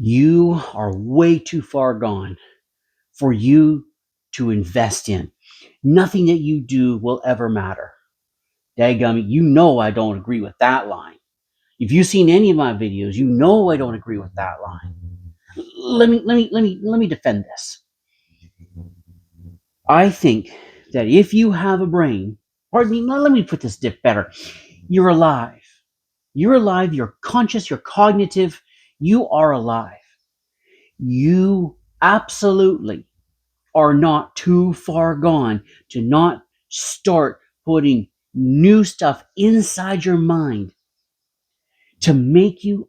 You are way too far gone for you to invest in. Nothing that you do will ever matter. Daggum, you know I don't agree with that line. If you've seen any of my videos, you know I don't agree with that line. Let me defend this. I think that if you have a brain, pardon me, let me put this better. You're alive. You're alive, you're conscious, you're cognitive, you are alive. You absolutely are not too far gone to not start putting new stuff inside your mind to make you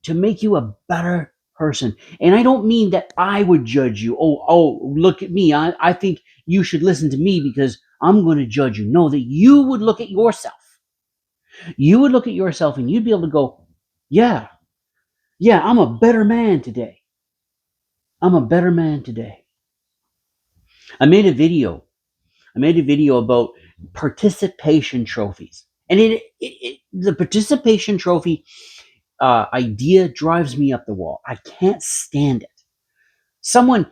a better person. And I don't mean that I would judge you. Oh, look at me. I think you should listen to me because I'm going to judge you. No, that you would look at yourself. You would look at yourself and you'd be able to go, yeah, I'm a better man today. I'm a better man today. I made a video. About participation trophies. And the participation trophy idea drives me up the wall. I can't stand it. Someone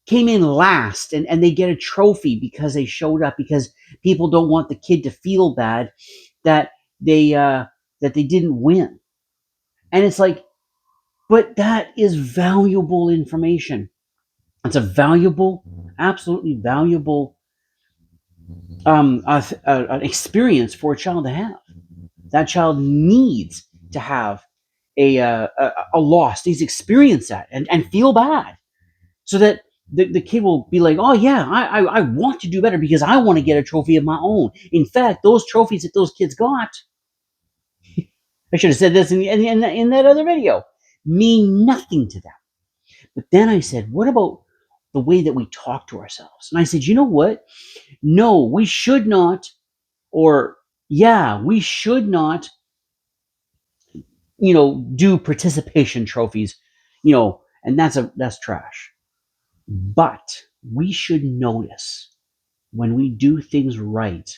came in last and they get a trophy because they showed up, because people don't want the kid to feel bad that they didn't win. And it's like, but that is valuable information. It's a valuable, absolutely valuable an experience for a child to have. That child needs to have a loss, needs to experience that and feel bad, so that the kid will be like, oh yeah, I want to do better because I want to get a trophy of my own. In fact, those trophies that those kids got, I should have said this in that other video, mean nothing to them. But then I said, what about the way that we talk to ourselves? And I said, you know what? No, we should not, or yeah, we should not, do participation trophies, and that's trash. But we should notice when we do things right,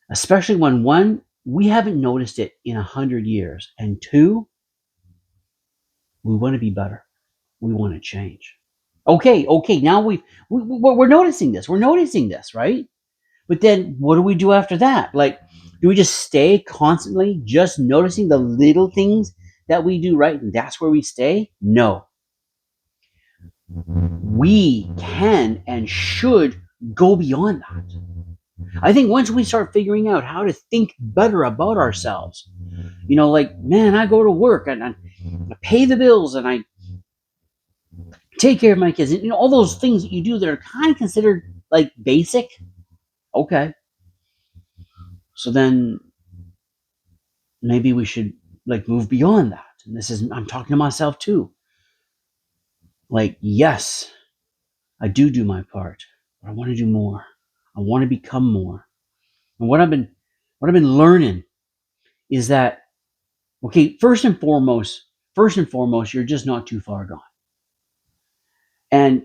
especially when, one, we haven't noticed it in 100 years, and two, we want to be better. We want to change. Okay. Now we're noticing this. We're noticing this, right? But then what do we do after that? Like, do we just stay constantly just noticing the little things that we do right and that's where we stay? No. We can and should go beyond that. I think once we start figuring out how to think better about ourselves, like, man, I go to work and I pay the bills and I take care of my kids, and all those things that you do that are kind of considered like basic. Okay. So then maybe we should like move beyond that. And I'm talking to myself too. Like, yes, I do my part, but I want to do more. I want to become more. And what I've been learning is that, okay, first and foremost, you're just not too far gone. And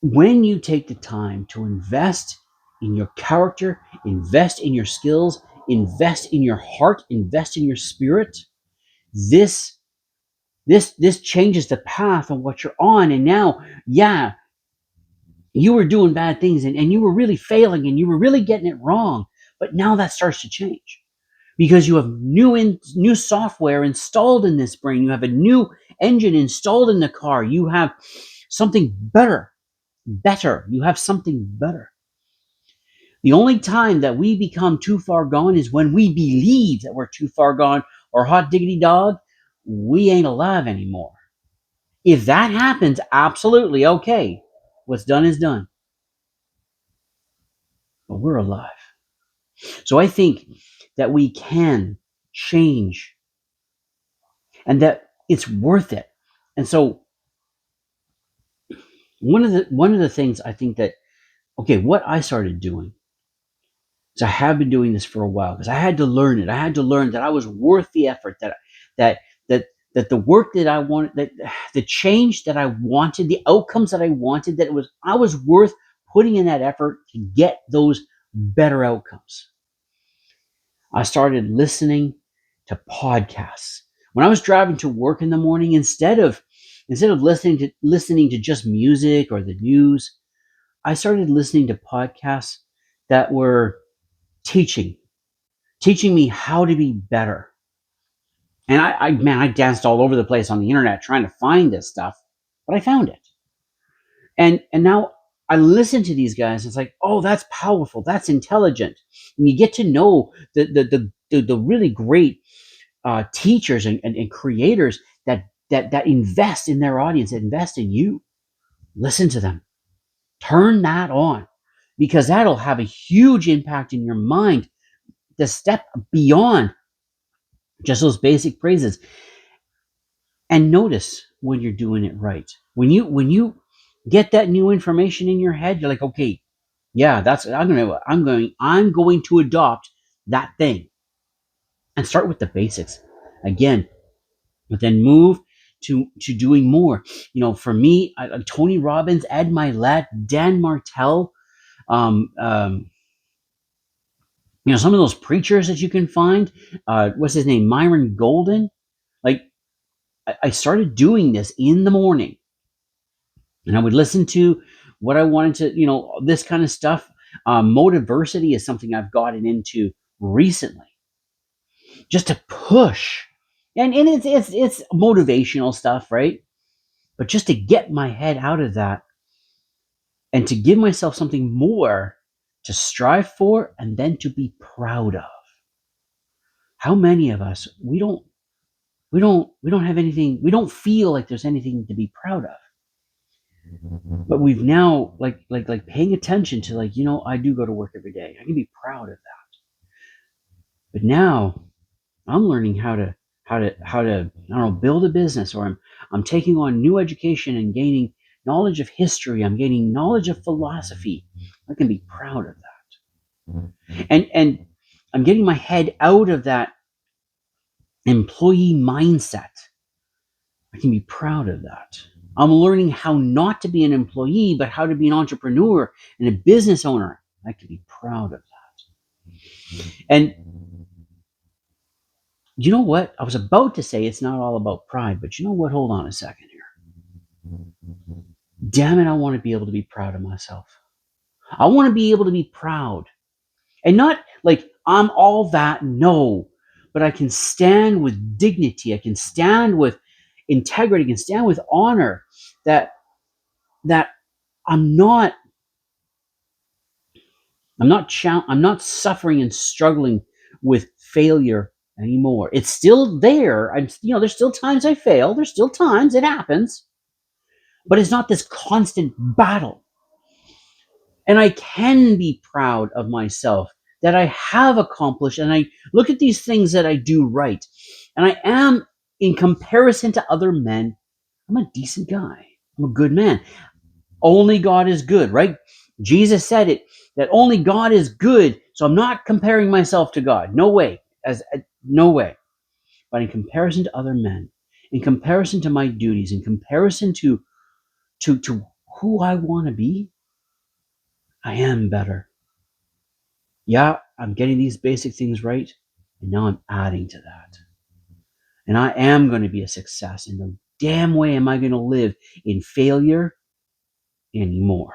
when you take the time to invest in your character, invest in your skills, invest in your heart, invest in your spirit, this changes the path of what you're on. And now, yeah, you were doing bad things and you were really failing and you were really getting it wrong. But now that starts to change because you have new software installed in this brain. You have a new engine installed in the car. You have something better. You have something better. The only time that we become too far gone is when we believe that we're too far gone, or hot diggity dog, we ain't alive anymore. If that happens, absolutely okay. What's done is done. But we're alive. So I think that we can change and that it's worth it. And so one of the things I think that, okay, what I started doing is, I have been doing this for a while because I had to learn it. I had to learn that I was worth the effort, that the work that I wanted, that the change that I wanted, the outcomes that I wanted, that I was worth putting in that effort to get those better outcomes. I started listening to podcasts. When I was driving to work in the morning, instead of listening to just music or the news, I started listening to podcasts that were teaching teaching me how to be better. And I danced all over the place on the internet trying to find this stuff, but I found it. And now I listen to these guys. And it's like, oh, that's powerful. That's intelligent. And you get to know the really great teachers and creators that invest in their audience, that invest in you. Listen to them. Turn that on, because that'll have a huge impact in your mind to step beyond just those basic phrases. And notice when you're doing it right. When you get that new information in your head, you're like, okay, yeah, that's I'm going to adopt that thing, and start with the basics again, but then move to doing more. For me, Tony Robbins, Ed Milet, Dan Martell, um, um, some of those preachers that you can find. What's his name? Myron Golden. Like, I started doing this in the morning, and I would listen to what I wanted to, this kind of stuff. Motiversity is something I've gotten into recently, just to push, and it's motivational stuff, right? But just to get my head out of that, and to give myself something more to strive for, and then to be proud of. How many of us, we don't have anything, we don't feel like there's anything to be proud of. But we've now like paying attention to, like, I do go to work every day. I can be proud of that. But now I'm learning how to I don't know, build a business, or I'm taking on new education and gaining knowledge of history. I'm gaining knowledge of philosophy. I can be proud of that. And I'm getting my head out of that employee mindset. I can be proud of that. I'm learning how not to be an employee, but how to be an entrepreneur and a business owner. I can be proud of that. And you know what? I was about to say it's not all about pride, but you know what? Hold on a second here. Damn it, I want to be able to be proud of myself. I want to be able to be proud. And not like I'm all that, no. But I can stand with dignity. I can stand with integrity. I can stand with honor, that I'm not I'm not suffering and struggling with failure anymore. It's still there. There's still times I fail. There's still times it happens, but it's not this constant battle. And I can be proud of myself that I have accomplished, and I look at these things that I do right. And I am, in comparison to other men, I'm a decent guy. I'm a good man. Only God is good, right? Jesus said it, that only God is good. So I'm not comparing myself to God. No way. No way. But in comparison to other men, in comparison to my duties, in comparison to who I want to be, I am better. Yeah, I'm getting these basic things right, and now I'm adding to that. And I am going to be a success. And no damn way am I going to live in failure anymore.